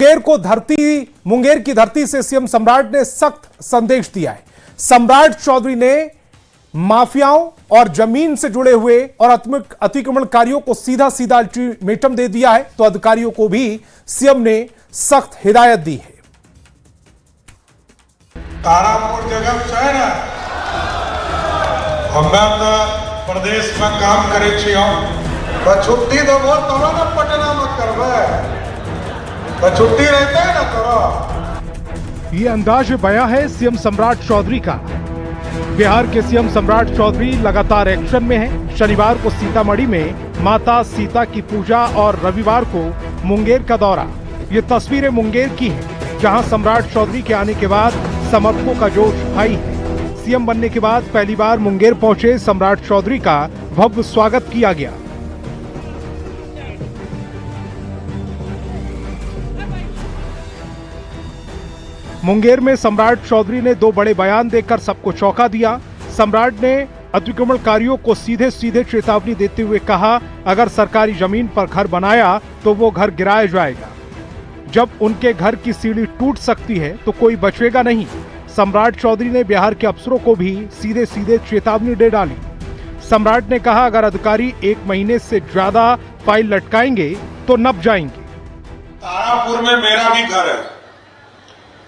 मुंगेर की धरती से सीएम सम्राट ने सख्त संदेश दिया है। सम्राट चौधरी ने माफियाओं और जमीन से जुड़े हुए और अतिक्रमणकारियों को सीधा सीधा अल्टीमेटम दे दिया है, तो अधिकारियों को भी सीएम ने सख्त हिदायत दी है। तारापुर जगह है ना, हमें प्रदेश में काम करे छुट्टी देवो तब ना पटना में करवे, छुट्टी रहता है ना करो। ये अंदाज बयां है सीएम सम्राट चौधरी का। बिहार के सीएम सम्राट चौधरी लगातार एक्शन में हैं। शनिवार को सीतामढ़ी में माता सीता की पूजा और रविवार को मुंगेर का दौरा। ये तस्वीरें मुंगेर की हैं, जहां सम्राट चौधरी के आने के बाद समर्थकों का जोश भारी है। सीएम बनने के बाद पहली बार मुंगेर पहुंचे सम्राट चौधरी का भव्य स्वागत किया गया। मुंगेर में सम्राट चौधरी ने दो बड़े बयान देकर सबको चौंका दिया। सम्राट ने अतिक्रमणकारियों को सीधे सीधे चेतावनी देते हुए कहा, अगर सरकारी जमीन पर घर बनाया तो वो घर गिराया जाएगा। जब उनके घर की सीढ़ी टूट सकती है तो कोई बचेगा नहीं। सम्राट चौधरी ने बिहार के अफसरों को भी सीधे सीधे चेतावनी दे डाली। सम्राट ने कहा, अगर अधिकारी 1 महीने से ज्यादा फाइल लटकाएंगे तो नप जाएंगे। तारापुर में मेरा भी घर है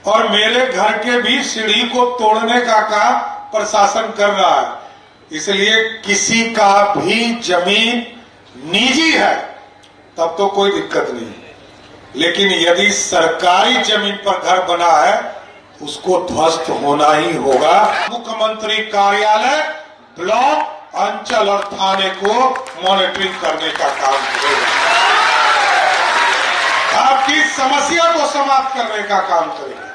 और मेरे घर के भी सीढ़ी को तोड़ने का काम प्रशासन कर रहा है। इसलिए किसी का भी जमीन निजी है तब तो कोई दिक्कत नहीं है, लेकिन यदि सरकारी जमीन पर घर बना है उसको ध्वस्त होना ही होगा। मुख्यमंत्री कार्यालय, ब्लॉक, अंचल और थाने को मॉनिटरिंग करने का काम करेगा, आपकी समस्या को समाप्त करने का काम करेगा।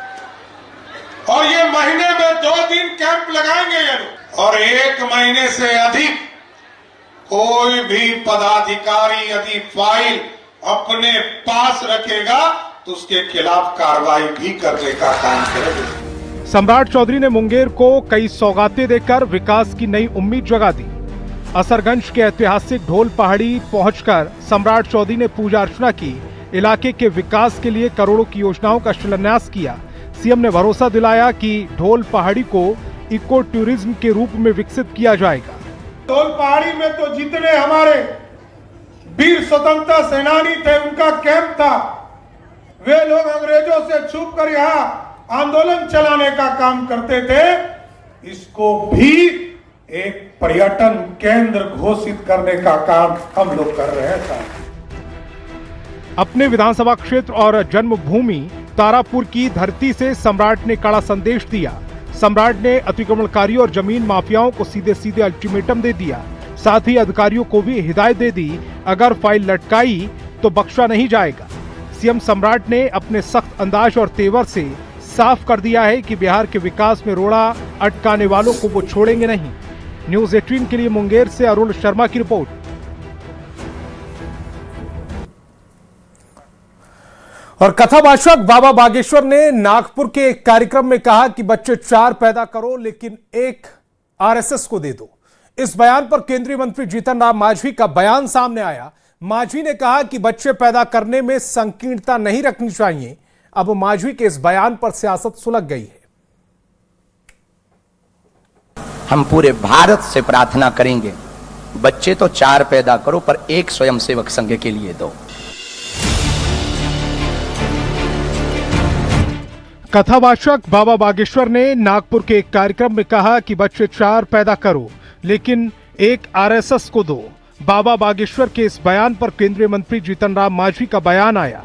और ये महीने में 2 दिन कैंप लगाएंगे ये लोग, और 1 महीने से अधिक कोई भी पदाधिकारी यदि फाइल अपने पास रखेगा तो उसके खिलाफ कार्रवाई भी करने का काम करेगा। सम्राट चौधरी ने मुंगेर को कई सौगातें देकर विकास की नई उम्मीद जगा दी। असरगंज के ऐतिहासिक ढोल पहाड़ी पहुंचकर सम्राट चौधरी ने पूजा अर्चना की। इलाके के विकास के लिए करोड़ों की योजनाओं का शिलान्यास किया। सीएम ने भरोसा दिलाया कि ढोल पहाड़ी को इको टूरिज्म के रूप में विकसित किया जाएगा। ढोल पहाड़ी में तो जितने हमारे वीर स्वतंत्रता सेनानी थे उनका कैंप था, वे लोग अंग्रेजों से छुपकर यहाँ आंदोलन चलाने का काम करते थे। इसको भी एक पर्यटन केंद्र घोषित करने का काम हम लोग कर रहे हैं। अपने विधानसभा क्षेत्र और जन्मभूमि तारापुर की धरती से सम्राट ने कड़ा संदेश दिया। सम्राट ने अतिक्रमणकारियों और जमीन माफियाओं को सीधे सीधे अल्टीमेटम दे दिया। साथ ही अधिकारियों को भी हिदायत दे दी, अगर फाइल लटकाई तो बख्शा नहीं जाएगा। सीएम सम्राट ने अपने सख्त अंदाज और तेवर से साफ कर दिया है कि बिहार के विकास में रोड़ा अटकाने वालों को वो छोड़ेंगे नहीं। न्यूज़ 18 के लिए मुंगेर से अरुण शर्मा की रिपोर्ट। और कथाभाषक बाबा बागेश्वर ने नागपुर के एक कार्यक्रम में कहा कि बच्चे 4 पैदा करो लेकिन 1 आरएसएस को दे दो। इस बयान पर केंद्रीय मंत्री जीतन राम मांझी का बयान सामने आया। मांझी ने कहा कि बच्चे पैदा करने में संकीर्णता नहीं रखनी चाहिए। अब मांझी के इस बयान पर सियासत सुलग गई है। हम पूरे भारत से प्रार्थना करेंगे, बच्चे तो 4 पैदा करो पर 1 स्वयंसेवक संघ के लिए दो। कथावाचक बाबा बागेश्वर ने नागपुर के एक कार्यक्रम में कहा कि बच्चे 4 पैदा करो लेकिन 1 आरएसएस को दो। बाबा बागेश्वर के इस बयान पर केंद्रीय मंत्री जीतन राम मांझी का बयान आया।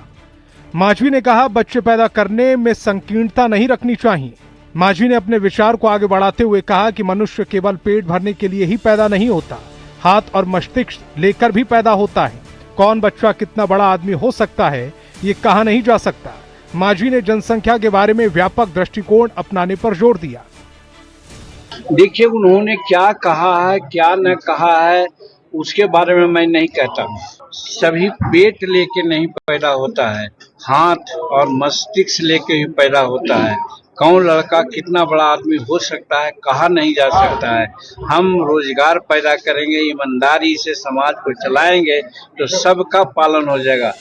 मांझी ने कहा, बच्चे पैदा करने में संकीर्णता नहीं रखनी चाहिए। मांझी ने अपने विचार को आगे बढ़ाते हुए कहा कि मनुष्य केवल पेट भरने के लिए ही पैदा नहीं होता, हाथ और मस्तिष्क लेकर भी पैदा होता है। कौन बच्चा कितना बड़ा आदमी हो सकता है ये कहा नहीं जा सकता। मांझी ने जनसंख्या के बारे में व्यापक दृष्टिकोण अपनाने पर जोर दिया। देखिए, उन्होंने क्या कहा है क्या न कहा है उसके बारे में मैं नहीं कहता। सभी पेट लेके नहीं पैदा होता है, हाथ और मस्तिष्क लेके ही पैदा होता है। कौन लड़का कितना बड़ा आदमी हो सकता है कहा नहीं जा सकता है। हम रोजगार पैदा करेंगे, ईमानदारी से समाज को चलाएंगे तो सबका पालन हो जाएगा।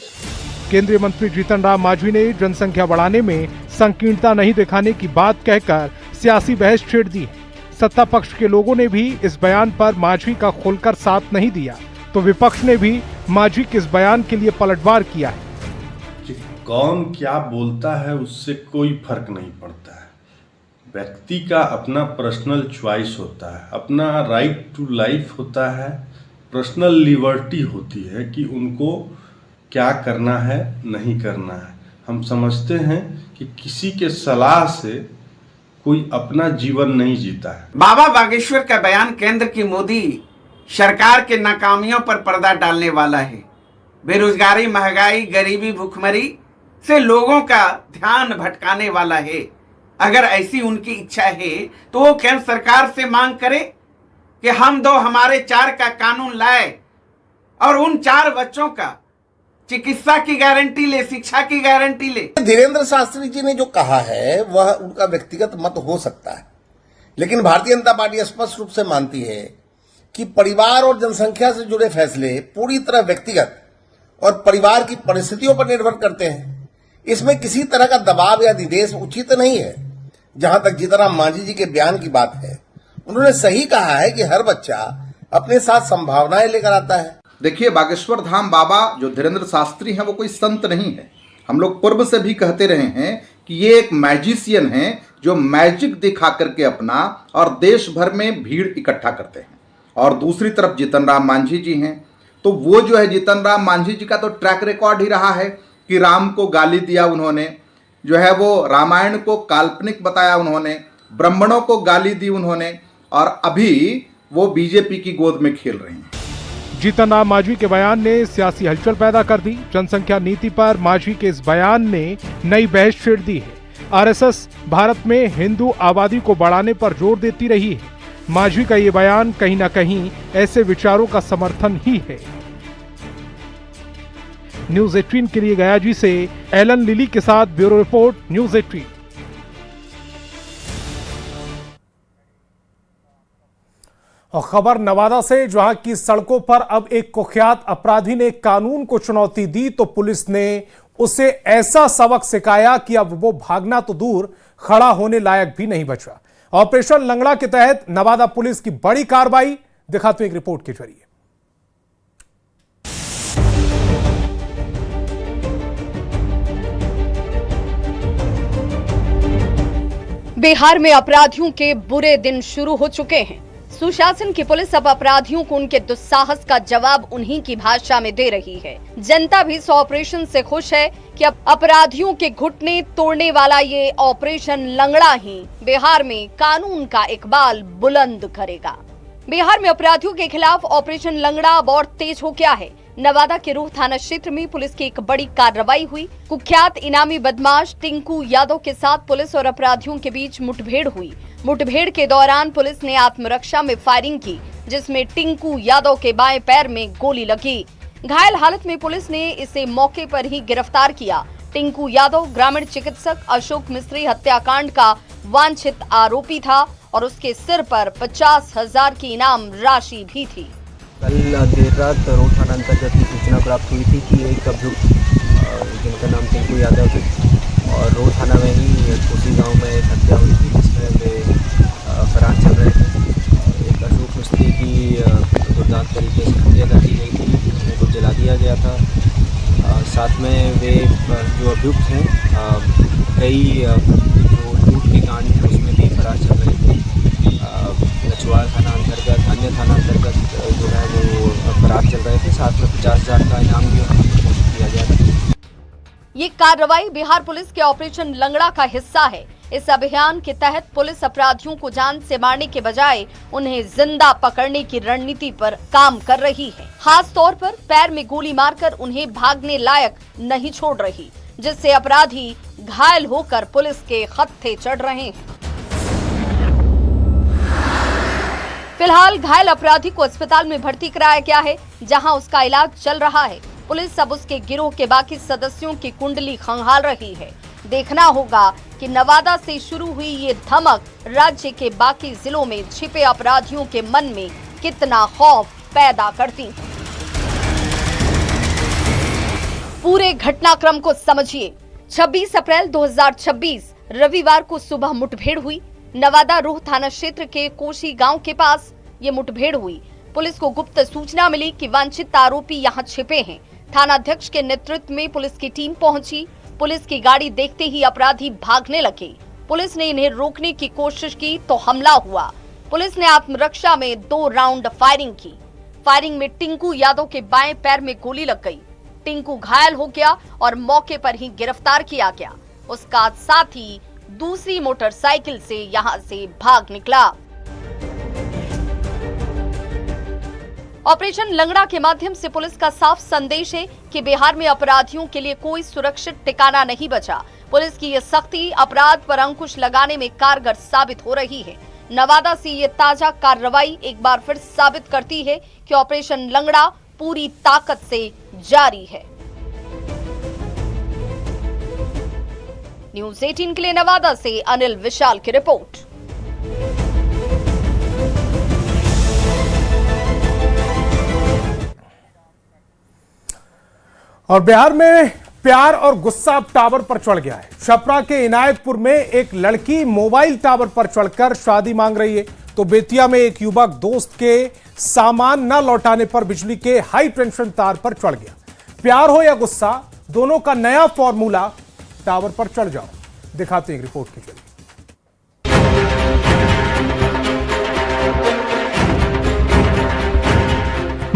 केंद्रीय मंत्री जीतन राम मांझी ने जनसंख्या बढ़ाने में संकीर्णता नहीं दिखाने की बात कहकर सियासी बहस छेड़ दी है। सत्ता पक्ष के लोगों ने भी इस बयान पर मांझी का खुलकर साथ नहीं दिया, तो विपक्ष ने भी मांझी के इस बयान के लिए पलटवार किया है। कौन क्या बोलता है उससे कोई फर्क नहीं पड़ता है। व्यक्ति का अपना पर्सनल चॉइस होता है, अपना राइट टू लाइफ होता है, पर्सनल लिबर्टी होती है कि उनको क्या करना है नहीं करना है। हम समझते हैं कि किसी के सलाह से कोई अपना जीवन नहीं जीता है। बाबा बागेश्वर का बयान केंद्र की मोदी सरकार के नाकामियों पर पर्दा डालने वाला है। बेरोजगारी, महंगाई, गरीबी, भूखमरी से लोगों का ध्यान भटकाने वाला है। अगर ऐसी उनकी इच्छा है तो वो केंद्र सरकार से मांग करे कि हम दो हमारे 4 का कानून लाए और उन 4 बच्चों का चिकित्सा की गारंटी ले, शिक्षा की गारंटी ले। धीरेन्द्र शास्त्री जी ने जो कहा है वह उनका व्यक्तिगत मत हो सकता है, लेकिन भारतीय जनता पार्टी स्पष्ट रूप से मानती है कि परिवार और जनसंख्या से जुड़े फैसले पूरी तरह व्यक्तिगत और परिवार की परिस्थितियों पर निर्भर करते हैं। इसमें किसी तरह का दबाव या निर्देश उचित नहीं है। जहां तक जीतन राम मांझी जी के बयान की बात है, उन्होंने सही कहा है कि हर बच्चा अपने साथ संभावनाएं लेकर आता है। देखिए, बागेश्वर धाम बाबा जो धीरेन्द्र शास्त्री हैं वो कोई संत नहीं है। हम लोग पूर्व से भी कहते रहे हैं कि ये एक मैजिशियन हैं जो मैजिक दिखा करके अपना और देश भर में भीड़ इकट्ठा करते हैं। और दूसरी तरफ जीतन राम मांझी जी हैं, तो वो जो है जीतन राम मांझी जी का तो ट्रैक रिकॉर्ड ही रहा है कि राम को गाली दिया उन्होंने, जो है वो रामायण को काल्पनिक बताया उन्होंने, ब्राह्मणों को गाली दी उन्होंने, और अभी वो बीजेपी की गोद में खेल रहे हैं। जीतन राम मांझी के बयान ने सियासी हलचल पैदा कर दी। जनसंख्या नीति पर मांझी के इस बयान ने नई बहस छेड़ दी है। आरएसएस भारत में हिंदू आबादी को बढ़ाने पर जोर देती रही है। मांझी का ये बयान कहीं न कहीं ऐसे विचारों का समर्थन ही है। न्यूज 18 के लिए गया जी से एलन लिली के साथ ब्यूरो रिपोर्ट, न्यूज 18। और खबर नवादा से, जहां की सड़कों पर अब एक कुख्यात अपराधी ने कानून को चुनौती दी तो पुलिस ने उसे ऐसा सबक सिखाया कि अब वो भागना तो दूर, खड़ा होने लायक भी नहीं बचा। ऑपरेशन लंगड़ा के तहत नवादा पुलिस की बड़ी कार्रवाई, दिखाते हैं एक रिपोर्ट के जरिए। बिहार में अपराधियों के बुरे दिन शुरू हो चुके हैं। सुशासन की पुलिस अब अपराधियों को उनके दुस्साहस का जवाब उन्हीं की भाषा में दे रही है। जनता भी इस ऑपरेशन से खुश है कि अब अपराधियों के घुटने तोड़ने वाला ये ऑपरेशन लंगड़ा ही बिहार में कानून का इकबाल बुलंद करेगा। बिहार में अपराधियों के खिलाफ ऑपरेशन लंगड़ा अब और तेज हो गया है। नवादा के रोह थाना क्षेत्र में पुलिस की एक बड़ी कार्रवाई हुई। कुख्यात इनामी बदमाश टिंकू यादव के साथ पुलिस और अपराधियों के बीच मुठभेड़ हुई। मुठभेड़ के दौरान पुलिस ने आत्मरक्षा में फायरिंग की, जिसमें टिंकू यादव के बाएं पैर में गोली लगी। घायल हालत में पुलिस ने इसे मौके पर ही गिरफ्तार किया। टिंकू यादव ग्रामीण चिकित्सक अशोक मिस्त्री हत्याकांड का वांछित आरोपी था और उसके सिर पर 50,000 की इनाम राशि भी थी। कल देर रात रोह थाना अंतर्गत की सूचना प्राप्त हुई थी कि एक अभियुक्त जिनका नाम टिंकू यादव है और रोह थाना में ही कोसी गांव में एक हत्या हुई थी, जिसमें वे फरार चल रहे थे। एक अशोक मिस्त्री की दुर्दांत तरीके से हत्या कर दी गई थी, उनको जला दिया गया था। साथ में वे जो अभियुक्त हैं कई जो लूट के कांड हैं उसमें भी फरार चल रहे थे। लछवाड़ थाना अंतर्गत, अन्य थाना अंतर्गत जो है वो फरार चल रहे थे। साथ में 50,000 का इनाम भी घोषित किया गया था। ये कार्रवाई बिहार पुलिस के ऑपरेशन लंगड़ा का हिस्सा है। इस अभियान के तहत पुलिस अपराधियों को जान से मारने के बजाय उन्हें जिंदा पकड़ने की रणनीति पर काम कर रही है। खास तौर पर पैर में गोली मारकर उन्हें भागने लायक नहीं छोड़ रही, जिससे अपराधी घायल होकर पुलिस के खत्ते चढ़ रहे हैं। फिलहाल घायल अपराधी को अस्पताल में भर्ती कराया गया है, जहां उसका इलाज चल रहा है। पुलिस अब उसके गिरोह के बाकी सदस्यों की कुंडली खंगाल रही है। देखना होगा कि नवादा से शुरू हुई ये धमक राज्य के बाकी जिलों में छिपे अपराधियों के मन में कितना खौफ पैदा करती है। पूरे घटनाक्रम को समझिए। 26 अप्रैल 2026 रविवार को सुबह मुठभेड़ हुई। नवादा रोह थाना क्षेत्र के कोशी गांव के पास ये मुठभेड़ हुई। पुलिस को गुप्त सूचना मिली कि वांछित आरोपी यहां छिपे हैं। थानाध्यक्ष के नेतृत्व में पुलिस की टीम पहुंची। पुलिस की गाड़ी देखते ही अपराधी भागने लगे। पुलिस ने इन्हें रोकने की कोशिश की तो हमला हुआ। पुलिस ने आत्मरक्षा में 2 राउंड फायरिंग की। फायरिंग में टिंकू यादव के बाएं पैर में गोली लग गई। टिंकू घायल हो गया और मौके पर ही गिरफ्तार किया गया। उसका साथी दूसरी मोटरसाइकिल से यहां से भाग निकला। ऑपरेशन लंगड़ा के माध्यम से पुलिस का साफ संदेश है कि बिहार में अपराधियों के लिए कोई सुरक्षित ठिकाना नहीं बचा। पुलिस की यह सख्ती अपराध पर अंकुश लगाने में कारगर साबित हो रही है। नवादा से ये ताजा कार्रवाई एक बार फिर साबित करती है कि ऑपरेशन लंगड़ा पूरी ताकत से जारी है। न्यूज़ 18 के लिए नवादा से अनिल विशाल की रिपोर्ट। और बिहार में प्यार और गुस्सा अब टावर पर चढ़ गया है। छपरा के इनायतपुर में एक लड़की मोबाइल टावर पर चढ़कर शादी मांग रही है, तो बेतिया में एक युवक दोस्त के सामान न लौटाने पर बिजली के हाई टेंशन तार पर चढ़ गया। प्यार हो या गुस्सा, दोनों का नया फॉर्मूला, टावर पर चढ़ जाओ। दिखाते हैं रिपोर्ट के जरिए।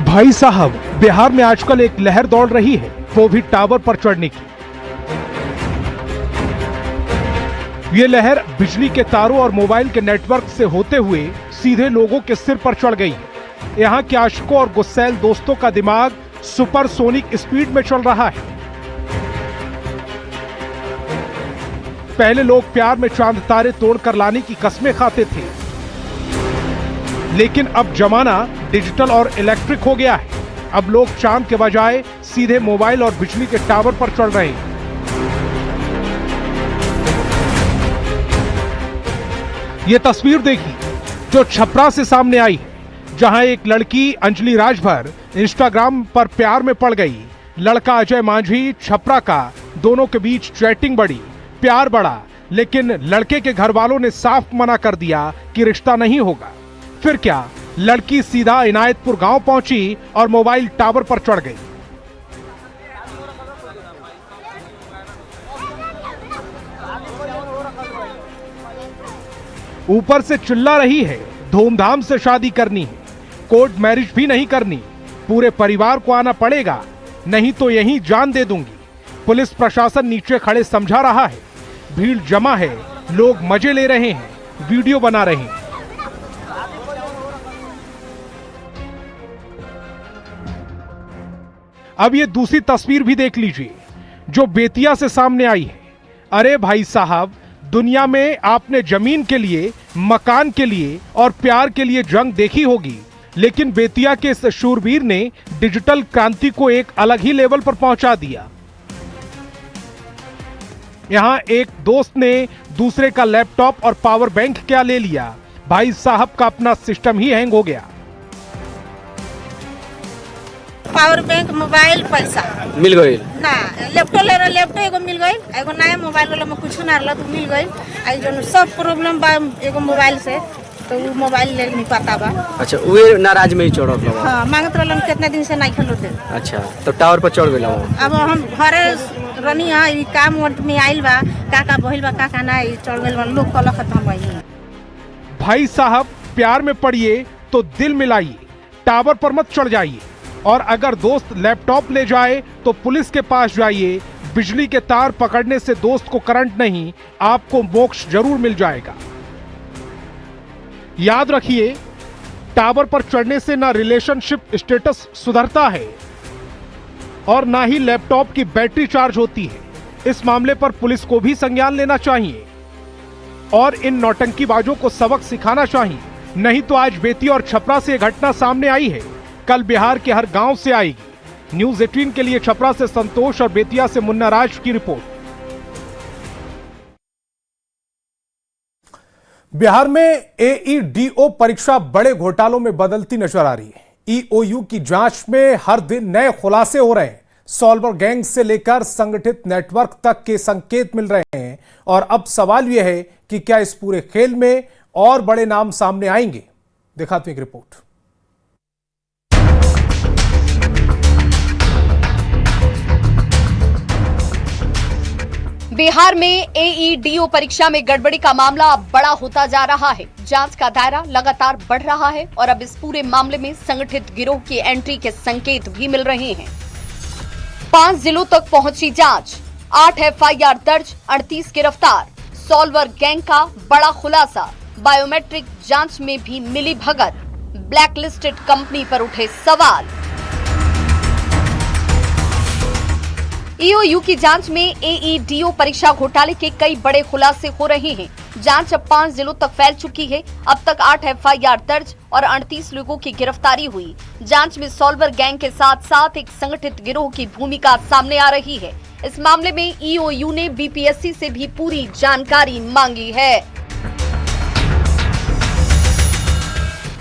भाई साहब, बिहार में आजकल एक लहर दौड़ रही है, वो भी टावर पर चढ़ने की। ये लहर बिजली के तारों और मोबाइल के नेटवर्क से होते हुए सीधे लोगों के सिर पर चढ़ गई है। यहाँ के आशिकों और गुस्सैल दोस्तों का दिमाग सुपरसोनिक स्पीड में चल रहा है। पहले लोग प्यार में चांद तारे तोड़कर लाने की कस्में खाते थे, लेकिन अब जमाना डिजिटल और इलेक्ट्रिक हो गया है। अब लोग चांद के बजाय सीधे मोबाइल और बिजली के टावर पर चढ़ रहे हैं। ये तस्वीर देखिए जो छपरा से सामने आई है, जहां एक लड़की अंजलि राजभर इंस्टाग्राम पर प्यार में पड़ गई। लड़का अजय मांझी छपरा का, दोनों के बीच चैटिंग बढ़ी, प्यार बढ़ा, लेकिन लड़के के घर वालों ने साफ मना कर दिया कि रिश्ता नहीं होगा। फिर क्या, लड़की सीधा इनायतपुर गांव पहुंची और मोबाइल टावर पर चढ़ गई। ऊपर से चिल्ला रही है धूमधाम से शादी करनी है, कोर्ट मैरिज भी नहीं करनी, पूरे परिवार को आना पड़ेगा, नहीं तो यहीं जान दे दूंगी। पुलिस प्रशासन नीचे खड़े समझा रहा है, भीड़ जमा है, लोग मजे ले रहे हैं, वीडियो बना रहे हैं। अब ये दूसरी तस्वीर भी देख लीजिए जो बेतिया से सामने आई है। अरे भाई साहब, दुनिया में आपने जमीन के लिए, मकान के लिए और प्यार के लिए जंग देखी होगी, लेकिन बेतिया के इस शूरवीर ने डिजिटल क्रांति को एक अलग ही लेवल पर पहुंचा दिया। यहां एक दोस्त ने दूसरे का लैपटॉप और पावर बैंक क्या ले लिया, भाई साहब का अपना सिस्टम ही हैंग हो गया। पावर बैंक, मोबाइल, पैसा मिल गई ना, लैपटॉप ले रहा, लैपटॉप एगो मिल गई, एगो नया मोबाइल वाला में कुछ ना रहला तो मिल गई। आई जो सब प्रॉब्लम बा एगो मोबाइल से, तो वो मोबाइल ले नहीं पाता बा। अच्छा, वे नाराज में ही चढ़ गया। हां, मांगत रहलन कितना दिन से नहीं खेलते। अच्छा, तो टावर पर चढ़ गया। अब हम घरे रनी हां, ई काम में आइल बा, काका बहिल बा, काका ना चढ़ गइल, लोग कल खत्म भई। भाई साहब, प्यार में पड़िए तो दिल मिलाइए, टावर पर मत चढ़ जाइए। और अगर दोस्त लैपटॉप ले जाए तो पुलिस के पास जाइए। बिजली के तार पकड़ने से दोस्त को करंट नहीं, आपको मोक्ष जरूर मिल जाएगा। याद रखिए, टावर पर चढ़ने से ना रिलेशनशिप स्टेटस सुधरता है और ना ही लैपटॉप की बैटरी चार्ज होती है। इस मामले पर पुलिस को भी संज्ञान लेना चाहिए और इन नौटंकीबाजों को सबक सिखाना चाहिए। नहीं तो आज बेतिया और छपरा से यह घटना सामने आई है, कल बिहार के हर गांव से आएगी। न्यूज़ 18 के लिए छपरा से संतोष और बेतिया से मुन्ना राज की रिपोर्ट। बिहार में एईडीओ परीक्षा बड़े घोटालों में बदलती नजर आ रही है। ईओयू की जांच में हर दिन नए खुलासे हो रहे हैं। सॉल्वर गैंग से लेकर संगठित नेटवर्क तक के संकेत मिल रहे हैं और अब सवाल यह है कि क्या इस पूरे खेल में और बड़े नाम सामने आएंगे। दिखाते हैं एक रिपोर्ट। बिहार में एईडीओ परीक्षा में गड़बड़ी का मामला अब बड़ा होता जा रहा है। जांच का दायरा लगातार बढ़ रहा है और अब इस पूरे मामले में संगठित गिरोह की एंट्री के संकेत भी मिल रहे हैं। 5 जिलों तक पहुंची जांच, 8 एफआईआर दर्ज, 38 गिरफ्तार। सॉल्वर गैंग का बड़ा खुलासा, बायोमेट्रिक जांच में भी मिली भगत। ब्लैकलिस्टेड कंपनी पर उठे सवाल। ईओयू की जांच में एईडीओ परीक्षा घोटाले के कई बड़े खुलासे हो रहे हैं। जांच अब 5 जिलों तक फैल चुकी है। अब तक 8 एफआईआर दर्ज और 38 लोगों की गिरफ्तारी हुई। जांच में सॉल्वर गैंग के साथ साथ एक संगठित गिरोह की भूमिका सामने आ रही है। इस मामले में ईओयू ने बीपीएससी से भी पूरी जानकारी मांगी है।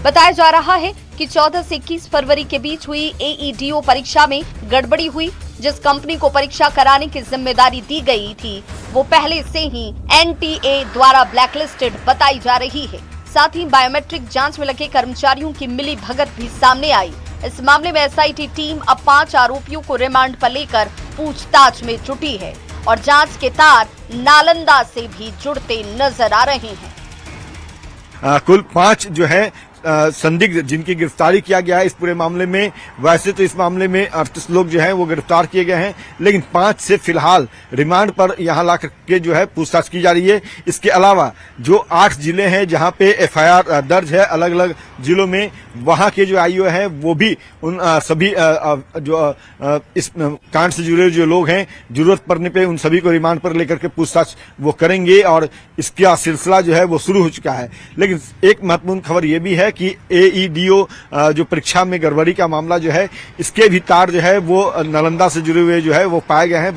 बताया जा रहा है कि 14 से 21 फरवरी के बीच हुई एईडीओ परीक्षा में गड़बड़ी हुई। जिस कंपनी को परीक्षा कराने की जिम्मेदारी दी गई थी वो पहले से ही एनटीए द्वारा ब्लैकलिस्टेड बताई जा रही है। साथ ही बायोमेट्रिक जांच में लगे कर्मचारियों की मिली भगत भी सामने आई। इस मामले में एसआईटी टीम अब 5 आरोपियों को रिमांड पर लेकर पूछताछ में जुटी है और जांच के तार नालंदा से भी जुड़ते नजर आ रहे हैं। कुल 5 जो है संदिग्ध जिनकी गिरफ्तारी किया गया है इस पूरे मामले में। वैसे तो इस मामले में 38 लोग जो हैं वो गिरफ्तार किए गए हैं, लेकिन 5 से फिलहाल रिमांड पर यहां ला करके जो है पूछताछ की जा रही है। इसके अलावा जो 8 जिले हैं जहां पे एफआईआर दर्ज है अलग अलग जिलों में, वहां के जो आईओ हैं वो भी उन सभी जो इस कांड से जुड़े जो लोग हैं जरूरत पड़ने पे उन सभी को रिमांड पर लेकर के पूछताछ वो करेंगे और इसका सिलसिला जो है वो शुरू हो चुका है। लेकिन एक महत्वपूर्ण खबर ये भी है कि एईडीओ जो परीक्षा में गड़बड़ी का मामला जो है इसके भी तार जो है वो नालंदा से जुड़े हुए जो है वो पाए गए हैं।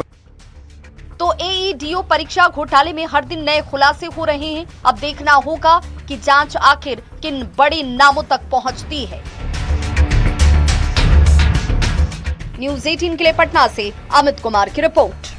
तो एईडीओ परीक्षा घोटाले में हर दिन नए खुलासे हो रहे हैं। अब देखना होगा कि जांच आखिर किन बड़े नामों तक पहुंचती है। न्यूज़ 18 के लिए पटना से अमित कुमार की रिपोर्ट।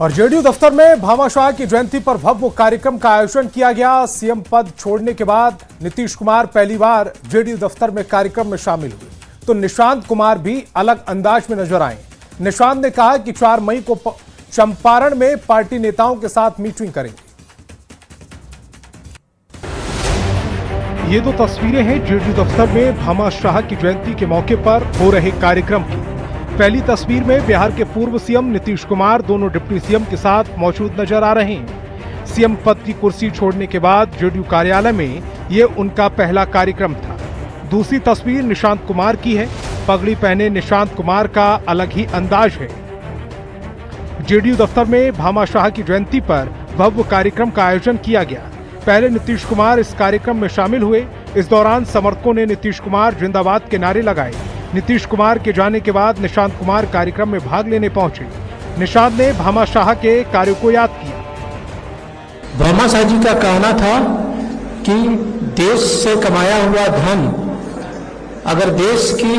और जेडीयू दफ्तर में भामाशाह की जयंती पर भव्य कार्यक्रम का आयोजन किया गया। सीएम पद छोड़ने के बाद नीतीश कुमार पहली बार जेडीयू दफ्तर में कार्यक्रम में शामिल हुए तो निशांत कुमार भी अलग अंदाज में नजर आए। निशांत ने कहा कि 4 मई को चंपारण में पार्टी नेताओं के साथ मीटिंग करेंगे। ये 2 तस्वीरें हैं जेडीयू दफ्तर में भामाशाह की जयंती के मौके पर हो रहे कार्यक्रम की। पहली तस्वीर में बिहार के पूर्व सीएम नीतीश कुमार दोनों डिप्टी सीएम के साथ मौजूद नजर आ रहे हैं। सीएम पद की कुर्सी छोड़ने के बाद जेडीयू कार्यालय में ये उनका पहला कार्यक्रम था। दूसरी तस्वीर निशांत कुमार की है। पगड़ी पहने निशांत कुमार का अलग ही अंदाज है। जेडीयू दफ्तर में भामाशाह की जयंती पर भव्य कार्यक्रम का आयोजन किया गया। पहले नीतीश कुमार इस कार्यक्रम में शामिल हुए। इस दौरान समर्थकों ने नीतीश कुमार जिंदाबाद के नारे लगाए। नीतीश कुमार के जाने के बाद निशांत कुमार कार्यक्रम में भाग लेने पहुंचे। निशांत ने भामाशाह के कार्यों को याद किया। भामाशाह जी का कहना था कि देश से कमाया हुआ धन अगर देश की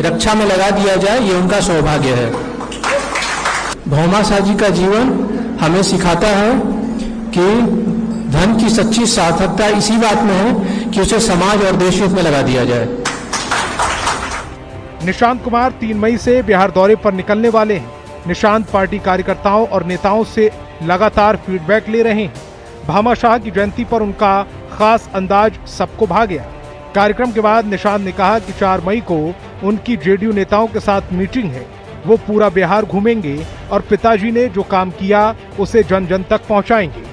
रक्षा में लगा दिया जाए ये उनका सौभाग्य है। भामाशाह जी का जीवन हमें सिखाता है कि धन की सच्ची सार्थकता इसी बात में है कि उसे समाज और देश हित में लगा दिया जाए। निशांत कुमार 3 मई से बिहार दौरे पर निकलने वाले हैं। निशांत पार्टी कार्यकर्ताओं और नेताओं से लगातार फीडबैक ले रहे हैं। भामाशाह की जयंती पर उनका खास अंदाज सबको भा गया। कार्यक्रम के बाद निशांत ने कहा कि 4 मई को उनकी जेडीयू नेताओं के साथ मीटिंग है। वो पूरा बिहार घूमेंगे और पिताजी ने जो काम किया उसे जन जन तक पहुंचाएंगे।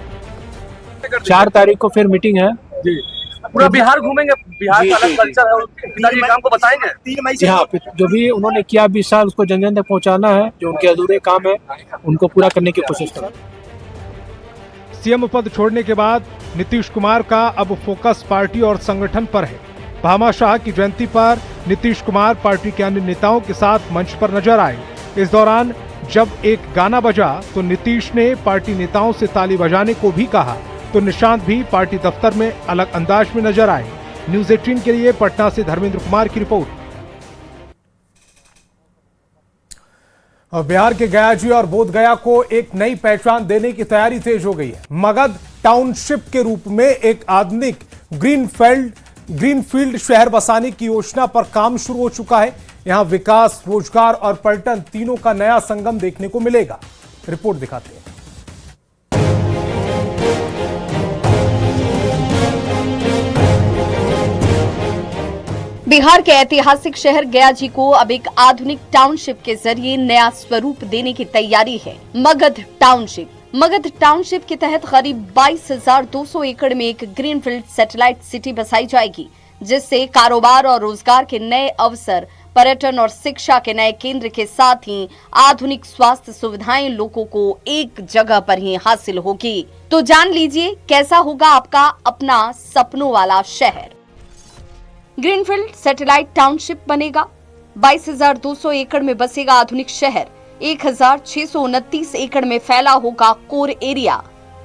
4 तारीख को फिर मीटिंग है जी। पूरा बिहार घूमेंगे, बिहार का अलग कल्चर है, पिताजी काम को बताएंगे। 3 मई से हाँ, जो भी उन्होंने किया 20 साल उसको जन जन तक पहुंचाना है। जो उनके अधूरे काम है उनको पूरा करने की कोशिश करेंगे। सीएम पद छोड़ने के बाद नीतीश कुमार का अब फोकस पार्टी और संगठन पर है। भामाशाह की जयंती पर नीतीश कुमार पार्टी के अन्य नेताओं के साथ मंच पर नजर आए। इस दौरान जब एक गाना बजा तो नीतीश ने पार्टी नेताओं से ताली बजाने को भी कहा तो निशांत भी पार्टी दफ्तर में अलग अंदाज में नजर आए। न्यूज 18 के लिए पटना से धर्मेंद्र कुमार की रिपोर्ट। और बिहार के गयाजी और बोधगया को एक नई पहचान देने की तैयारी तेज हो गई है। मगध टाउनशिप के रूप में एक आधुनिक ग्रीनफील्ड शहर बसाने की योजना पर काम शुरू हो चुका है। यहां विकास, रोजगार और पर्यटन तीनों का नया संगम देखने को मिलेगा। रिपोर्ट दिखाते हैं। बिहार के ऐतिहासिक शहर गयाजी को अब एक आधुनिक टाउनशिप के जरिए नया स्वरूप देने की तैयारी है। मगध टाउनशिप के तहत करीब 22,200 एकड़ में एक ग्रीनफील्ड सैटेलाइट सिटी बसाई जाएगी, जिससे कारोबार और रोजगार के नए अवसर, पर्यटन और शिक्षा के नए केंद्र के साथ ही आधुनिक स्वास्थ्य सुविधाएं लोगों को एक जगह पर ही हासिल होगी। तो जान लीजिए कैसा होगा आपका अपना सपनों वाला शहर। ग्रीनफील्ड सैटेलाइट टाउनशिप बनेगा। 22,200 एकड़ में बसेगा आधुनिक शहर। 1,629 एकड़ में फैला होगा कोर एरिया।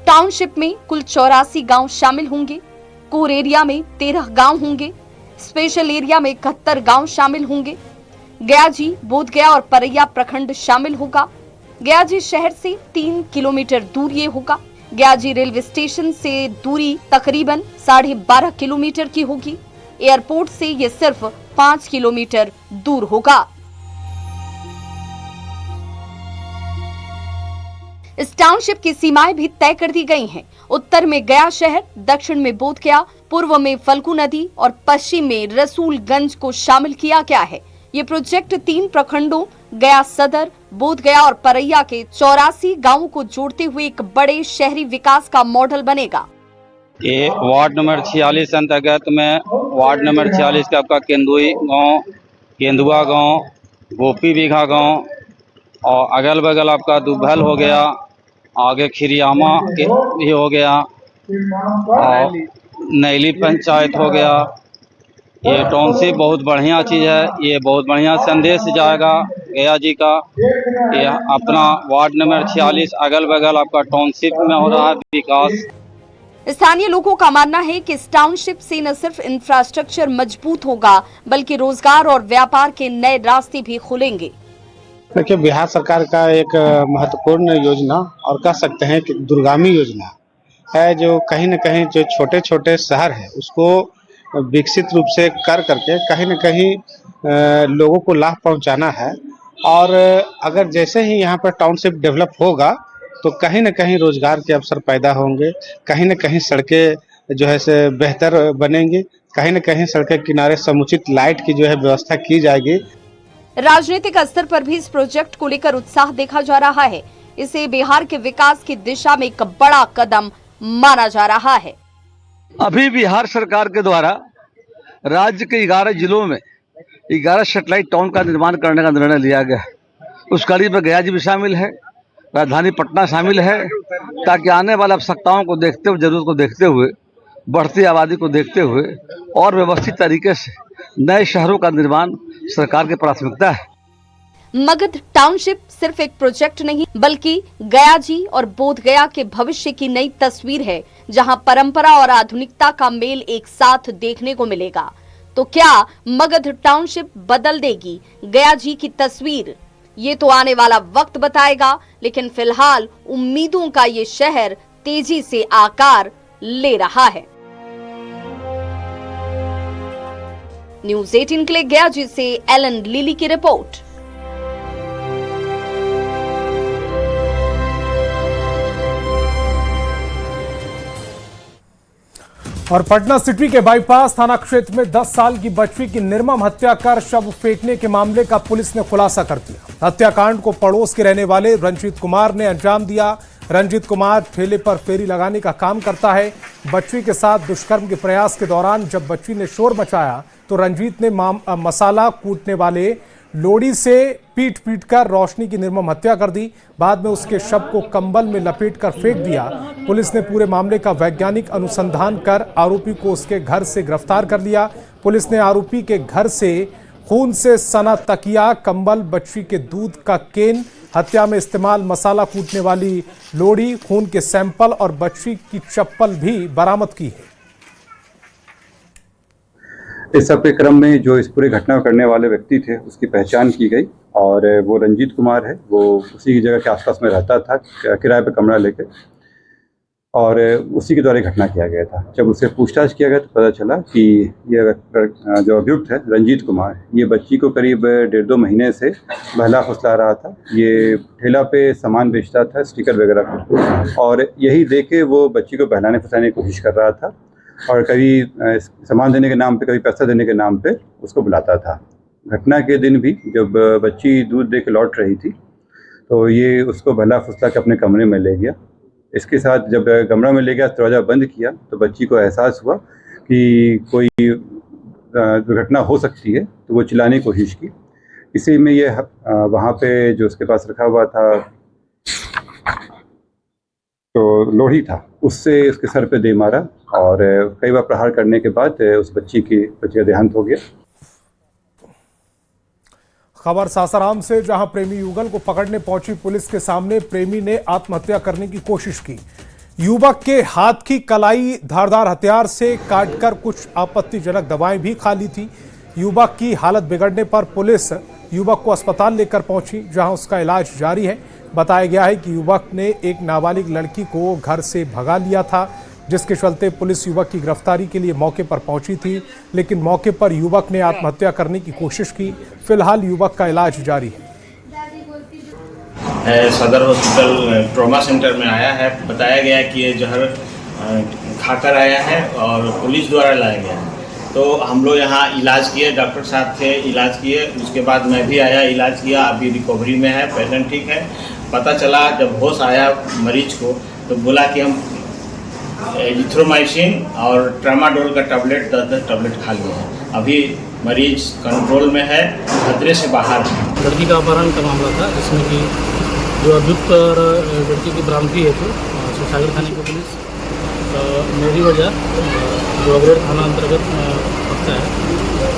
टाउनशिप में कुल 84 गांव शामिल होंगे। कोर एरिया में 13 गांव होंगे। स्पेशल एरिया में 71 गांव शामिल होंगे। गयाजी, बोधगया और परैया प्रखंड शामिल होगा। गयाजी शहर से 3 किलोमीटर दूर ये होगा। गयाजी रेलवे स्टेशन से दूरी तकरीबन 12.5 किलोमीटर की होगी। एयरपोर्ट से ये सिर्फ 5 किलोमीटर दूर होगा। इस टाउनशिप की सीमाएं भी तय कर दी गई हैं। उत्तर में गया शहर, दक्षिण में बोधगया, पूर्व में फल्गु नदी और पश्चिम में रसूलगंज को शामिल किया गया है। ये प्रोजेक्ट 3 प्रखंडों गया सदर, बोधगया और परैया के 84 गांवों को जोड़ते हुए एक बड़े शहरी विकास का मॉडल बनेगा। ये वार्ड नंबर 46 अंतर्गत में वार्ड नंबर 46 का आपका केंदुई गांव, केंदुआ गांव, गोपी बीघा गांव और अगल बगल आपका दुबल हो गया, आगे खिरियामा भी हो गया और नैली पंचायत हो गया। ये टाउनशिप बहुत बढ़िया चीज़ है। ये बहुत बढ़िया संदेश जाएगा गया जी का। ये अपना वार्ड नंबर 46 अगल बगल आपका टाउनशिप में हो रहा है विकास। स्थानीय लोगों का मानना है कि इस टाउनशिप से न सिर्फ इंफ्रास्ट्रक्चर मजबूत होगा बल्कि रोजगार और व्यापार के नए रास्ते भी खुलेंगे। देखिए, बिहार सरकार का एक महत्वपूर्ण योजना और कह सकते हैं कि दूरगामी योजना है, जो कहीं न कहीं जो छोटे छोटे शहर है उसको विकसित रूप से कर करके कहीं न कहीं लोगों को लाभ पहुंचाना है। और अगर जैसे ही यहाँ पर टाउनशिप डेवलप होगा तो कहीं न कहीं रोजगार के अवसर पैदा होंगे, कहीं न कहीं सड़कें जो है से बेहतर बनेंगी, कहीं न कहीं सड़क के किनारे समुचित लाइट की जो है व्यवस्था की जाएगी। राजनीतिक स्तर पर भी इस प्रोजेक्ट को लेकर उत्साह देखा जा रहा है। इसे बिहार के विकास की दिशा में एक बड़ा कदम माना जा रहा है। अभी बिहार सरकार के द्वारा राज्य के 11 जिलों में 11 सैटेलाइट टाउन का निर्माण करने का निर्णय लिया गया है। उस कड़ी में गया जी भी शामिल है, राजधानी पटना शामिल है, ताकि आने वाली आवश्यकताओं को देखते हुए, जरूरत को देखते हुए, बढ़ती आबादी को देखते हुए और व्यवस्थित तरीके से नए शहरों का निर्माण सरकार की प्राथमिकता है। मगध टाउनशिप सिर्फ एक प्रोजेक्ट नहीं बल्कि गयाजी और बोधगया के भविष्य की नई तस्वीर है, जहां परंपरा और आधुनिकता का मेल एक साथ देखने को मिलेगा। तो क्या मगध टाउनशिप बदल देगी गयाजी की तस्वीर? ये तो आने वाला वक्त बताएगा, लेकिन फिलहाल उम्मीदों का ये शहर तेजी से आकार ले रहा है। न्यूज 18 के लिए गयाजी से एलन लिली की रिपोर्ट। और पटना सिटी के बाईपास थाना क्षेत्र में 10 साल की बच्ची की निर्मम हत्या कर शव फेंकने के मामले का पुलिस ने खुलासा कर दिया। हत्याकांड को पड़ोस के रहने वाले रंजीत कुमार ने अंजाम दिया। रंजीत कुमार ठेले पर फेरी लगाने का काम करता है। बच्ची के साथ दुष्कर्म के प्रयास के दौरान जब बच्ची ने शोर मचाया तो रंजीत ने मसाला कूटने वाले लोड़ी से पीट कर रोशनी की निर्मम हत्या कर दी। बाद में उसके शव को कंबल में लपेटकर फेंक दिया। पुलिस ने पूरे मामले का वैज्ञानिक अनुसंधान कर आरोपी को उसके घर से गिरफ्तार कर लिया। पुलिस ने आरोपी के घर से खून से सना तकिया, कंबल, बच्ची के दूध का केन हत्या में इस्तेमाल मसाला कूटने वाली लोड़ी, खून के सैंपल और बच्ची की चप्पल भी बरामद की है। इस सब के क्रम में जो इस पूरी घटना को करने वाले व्यक्ति थे उसकी पहचान की गई और वो रंजीत कुमार है। वो उसी की जगह के आसपास में रहता था किराए पे कमरा लेके और उसी के द्वारा घटना किया गया था। जब उससे पूछताछ किया गया तो पता चला कि ये जो अभियुक्त है रंजीत कुमार, ये बच्ची को करीब 1.5-2 महीने से बहला फुसला रहा था। ये ठेला पे सामान बेचता था, स्टिकर वगैरह को, और यही देके वो बच्ची को बहलाने फुसलाने की कोशिश कर रहा था और कभी सामान देने के नाम पे, कभी पैसा देने के नाम पे उसको बुलाता था। घटना के दिन भी जब बच्ची दूध दे के लौट रही थी तो ये उसको बहला फुसला के अपने कमरे में ले गया। इसके साथ जब कमरा में ले गया, दरवाज़ा बंद किया तो बच्ची को एहसास हुआ कि कोई दुर्घटना हो सकती है, तो वो चिल्लाने की कोशिश की। इसी में ये वहाँ पे जो उसके पास रखा हुआ था तो लोही था, उससे उसके सर पे दे मारा और कई बार प्रहार करने के बाद उस बच्ची का देहांत हो गया। खबर सासाराम से, जहां प्रेमी युगल को पकड़ने पहुंची पुलिस के सामने प्रेमी ने आत्महत्या करने की कोशिश की। युवक के हाथ की कलाई धारदार हथियार से काटकर कुछ आपत्तिजनक दवाएं भी खा ली थी। युवक की हालत बिगड़ने पर पुलिस युवक को अस्पताल लेकर पहुंची, जहां उसका इलाज जारी है। बताया गया है कि युवक ने एक नाबालिग लड़की को घर से भगा लिया था, जिसके चलते पुलिस युवक की गिरफ्तारी के लिए मौके पर पहुंची थी, लेकिन मौके पर युवक ने आत्महत्या करने की कोशिश की। फिलहाल युवक का इलाज जारी है। सदर हॉस्पिटल ट्रॉमा सेंटर में आया है। बताया गया कि ये जहर खाकर आया है और पुलिस द्वारा लाया गया है। तो हम लोग यहाँ इलाज किए, डॉक्टर साहब थे, इलाज किए। उसके बाद मैं भी आया, इलाज किया। अभी रिकवरी में है, पेशेंट ठीक है। पता चला जब होश आया मरीज को तो बोला कि हम एरिथ्रोमाइसिन और ट्रामाडोल का टैबलेट 10 टैबलेट खा लिए हैं। अभी मरीज कंट्रोल में है, खतरे से बाहर है। लड़की का अपहरण का मामला था, जिसमें कि जो अभियुक्त लड़की की बरामदगी हेतु सागर थाने की पुलिस मेरी वजह जो अग्रेड थाना अंतर्गत पड़ता है,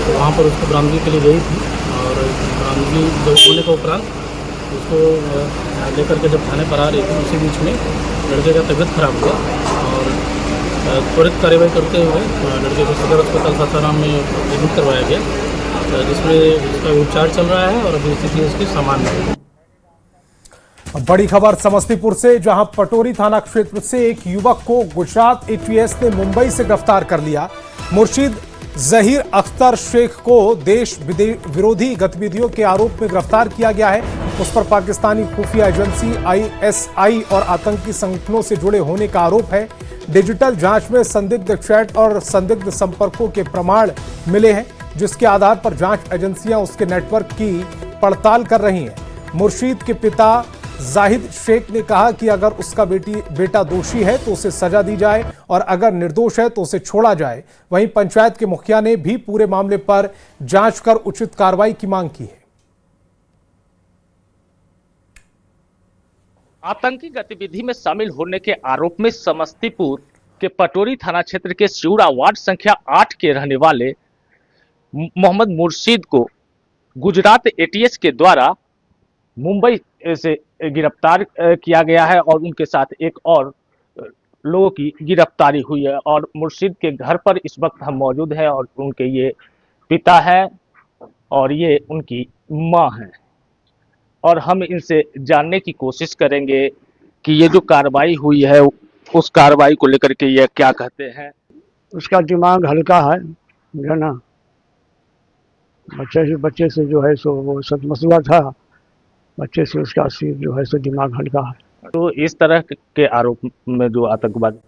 तो वहाँ पर उसको बरामदगी के लिए गई थी और बरामदगी जब होने के उपरांत उसको लेकर के जब थाने पर आ रही थी, उसी बीच में लड़के का तबीयत खराब हुआ और त्वरित कार्रवाई करते हुए लड़के को सदर अस्पताल सासाराम में एडमिट करवाया गया, जिसमें उसका उपचार चल रहा है और अभी स्थिति उसकी सामान्य है। बड़ी खबर समस्तीपुर से, जहां पटोरी थाना क्षेत्र से एक युवक को गुजरात एटीएस ने मुंबई से गिरफ्तार कर लिया। मुर्शिद जहीर अख्तर शेख को देश विरोधी गतिविधियों के आरोप में गिरफ्तार किया गया है। उस पर पाकिस्तानी खुफिया एजेंसी ISI और आतंकी संगठनों से जुड़े होने का आरोप है। डिजिटल जांच में संदिग्ध चैट और संदिग्ध संपर्कों के प्रमाण मिले हैं, जिसके आधार पर जांच एजेंसियां उसके नेटवर्क की पड़ताल कर रही हैं। मुर्शीद के पिता जाहिद शेख ने कहा कि अगर उसका बेटा दोषी है तो उसे सजा दी जाए और अगर निर्दोष है तो उसे छोड़ा जाए। वहीं पंचायत के मुखिया ने भी पूरे मामले पर जांच कर उचित कार्रवाई की मांग की है। आतंकी गतिविधि में शामिल होने के आरोप में समस्तीपुर के पटोरी थाना क्षेत्र के सिउड़ा वार्ड संख्या 8 के रहने वाले मोहम्मद मुर्शीद को गुजरात एटीएस के द्वारा मुंबई से गिरफ्तार किया गया है और उनके साथ एक और लोगों की गिरफ्तारी हुई है। और मुर्शीद के घर पर इस वक्त हम मौजूद हैं और उनके ये पिता है और ये उनकी माँ है और हम इनसे जानने की कोशिश करेंगे कि ये जो कार्रवाई हुई है उस कार्रवाई को लेकर के ये क्या कहते हैं। उसका दिमाग हल्का है ना, बच्चे से जो है सो वो सब मसला था, बच्चे से उसका सिर जो है सो दिमाग हल्का है। तो इस तरह के आरोप में जो आतंकवादी